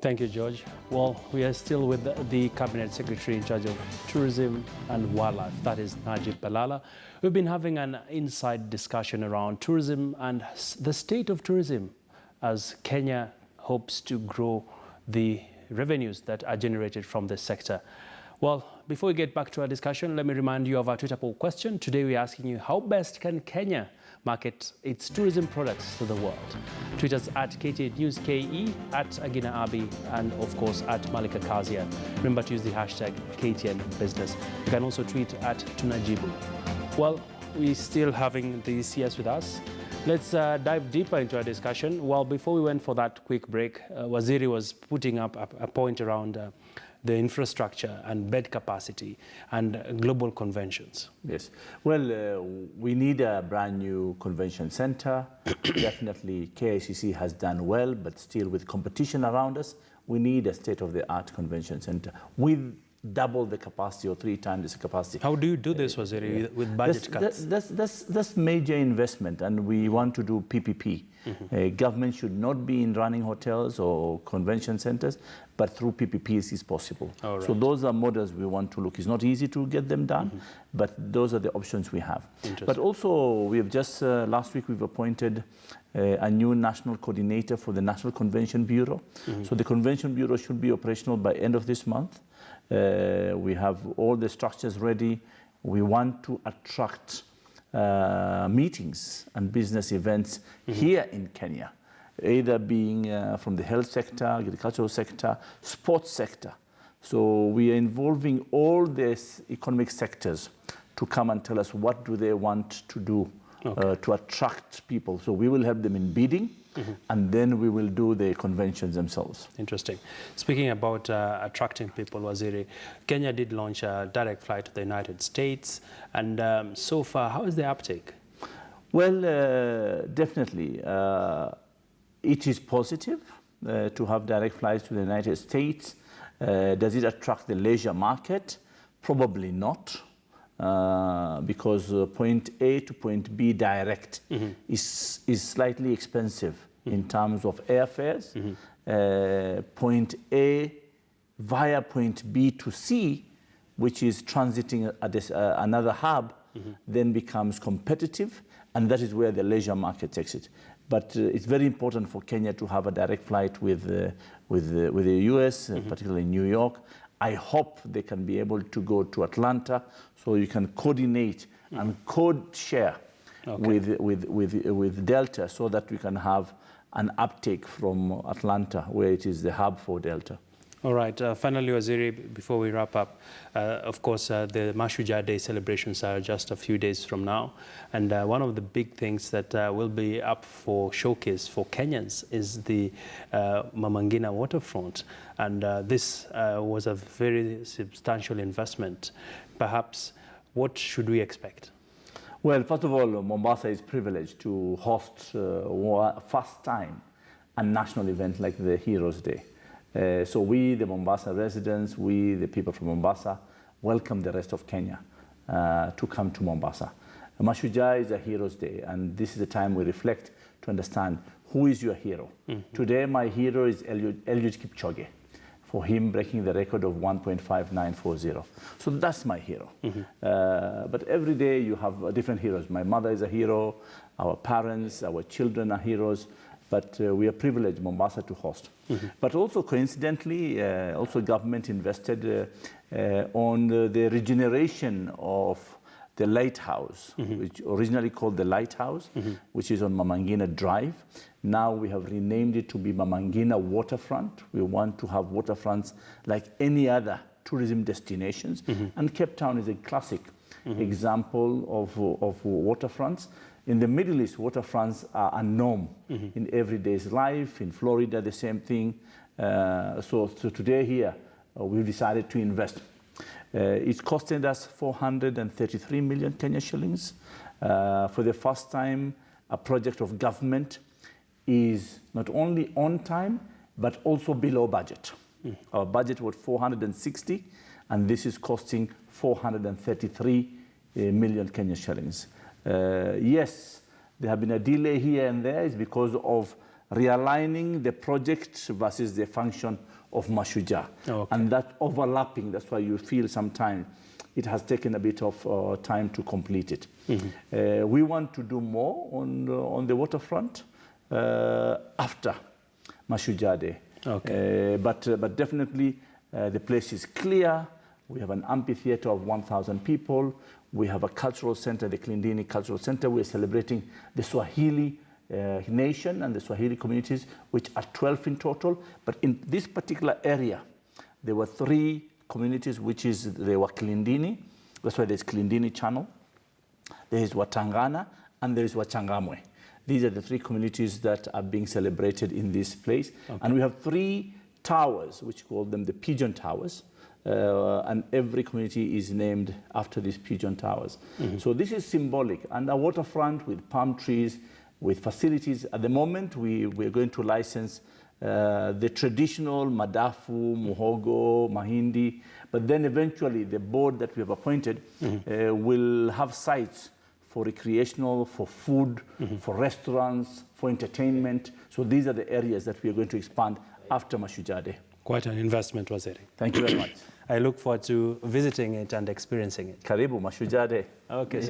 Thank you, George. Well, we are still with the Cabinet Secretary in charge of Tourism and Wildlife, that is Najib Balala. We've been having an inside discussion around tourism and the state of tourism as Kenya hopes to grow the revenues that are generated from this sector. Well, before we get back to our discussion, let me remind you of our Twitter poll question. Today we're asking you, how best can Kenya market its tourism products to the world? Tweet us at KTN News KE, at Agina Abi, and of course at Malika Kazia. Remember to use the hashtag KTN Business. You can also tweet at Tunajibu. Well, we're still having the CS with us. Let's dive deeper into our discussion. Well, before we went for that quick break, Waziri was putting up a point around the infrastructure and bed capacity and global conventions. Yes. Well, we need a brand new convention center. Definitely KICC has done well, but still with competition around us, we need a state-of-the-art convention center with double the capacity or 3 times the capacity. How do you do this, Waziri, with budget cuts? That's major investment, and we want to do PPP. Government should not be in running hotels or convention centers, but through PPPs is possible. Right. So those are models we want to look. It's not easy to get them done, but those are the options we have. But also, we have just, last week we've appointed a new national coordinator for the National Convention Bureau. So the Convention Bureau should be operational by end of this month. We have all the structures ready. We want to attract meetings and business events here in Kenya, either being from the health sector, agricultural sector, sports sector. So we are involving all these economic sectors to come and tell us what do they want to do to attract people. So we will help them in bidding, and then we will do the conventions themselves. Interesting. Speaking about attracting people, Waziri, Kenya did launch a direct flight to the United States, and so far, how is the uptake? Well, definitely. It is positive to have direct flights to the United States. Does it attract the leisure market? Probably not. Because point A to point B direct is slightly expensive in terms of airfares. Point A via point B to C, which is transiting at this, another hub, then becomes competitive, and that is where the leisure market takes it. But it's very important for Kenya to have a direct flight with the US, particularly New York. I hope they can be able to go to Atlanta, so you can coordinate and code share with Delta, so that we can have an uptake from Atlanta, where it is the hub for Delta. All right. Finally, Waziri, before we wrap up, of course, the Mashujaa Day celebrations are just a few days from now. And one of the big things that will be up for showcase for Kenyans is the Mombasa Waterfront. And this was a very substantial investment. Perhaps, what should we expect? Well, first of all, Mombasa is privileged to host first time a national event like the Heroes Day. So we, the Mombasa residents, we, the people from Mombasa, welcome the rest of Kenya to come to Mombasa. Mashujaa is a Heroes Day, and this is the time we reflect to understand who is your hero. Today, my hero is Eliud Kipchoge, for him breaking the record of 1.5940. So that's my hero. But every day you have different heroes. My mother is a hero, our parents, our children are heroes. But we are privileged, Mombasa, to host. But also, coincidentally, also government invested on the regeneration of the lighthouse, which originally called the Lighthouse, which is on Mamangina Drive. Now we have renamed it to be Mamangina Waterfront. We want to have waterfronts like any other tourism destinations. And Cape Town is a classic example of waterfronts. In the Middle East, waterfronts are a norm in everyday's life. In Florida, the same thing. So today here, we've decided to invest. It's costing us 433 million Kenya shillings. For the first time, a project of government is not only on time, but also below budget. Our budget was 460, and this is costing 433 million Kenya shillings. Yes, there have been a delay here and there. It's because of realigning the project versus the function of Mashujaa. Okay. And that overlapping, that's why you feel sometimes it has taken a bit of time to complete it. We want to do more on the waterfront after Mashujaa Day. Okay. But definitely the place is clear. We have an amphitheater of 1,000 people. We have a cultural center, the Kilindini Cultural Center. We're celebrating the Swahili nation and the Swahili communities, which are 12 in total. But in this particular area, there were 3 communities, they were Kilindini. That's why there's Kilindini Channel. There is Watangana, and there is Wachangamwe. These are the 3 communities that are being celebrated in this place. Okay. And we have 3 towers, which call them the Pigeon Towers. And every community is named after these pigeon towers. So this is symbolic. And a waterfront with palm trees, with facilities. At the moment, we're going to license the traditional Madafu, Muhogo, Mahindi. But then eventually, the board that we have appointed will have sites for recreational, for food, for restaurants, for entertainment. So these are the areas that we are going to expand after Mashujaa Day. Quite an investment, was it? Thank you very much. I look forward to visiting it and experiencing it. Karibu, Mashujaa Day. Okay.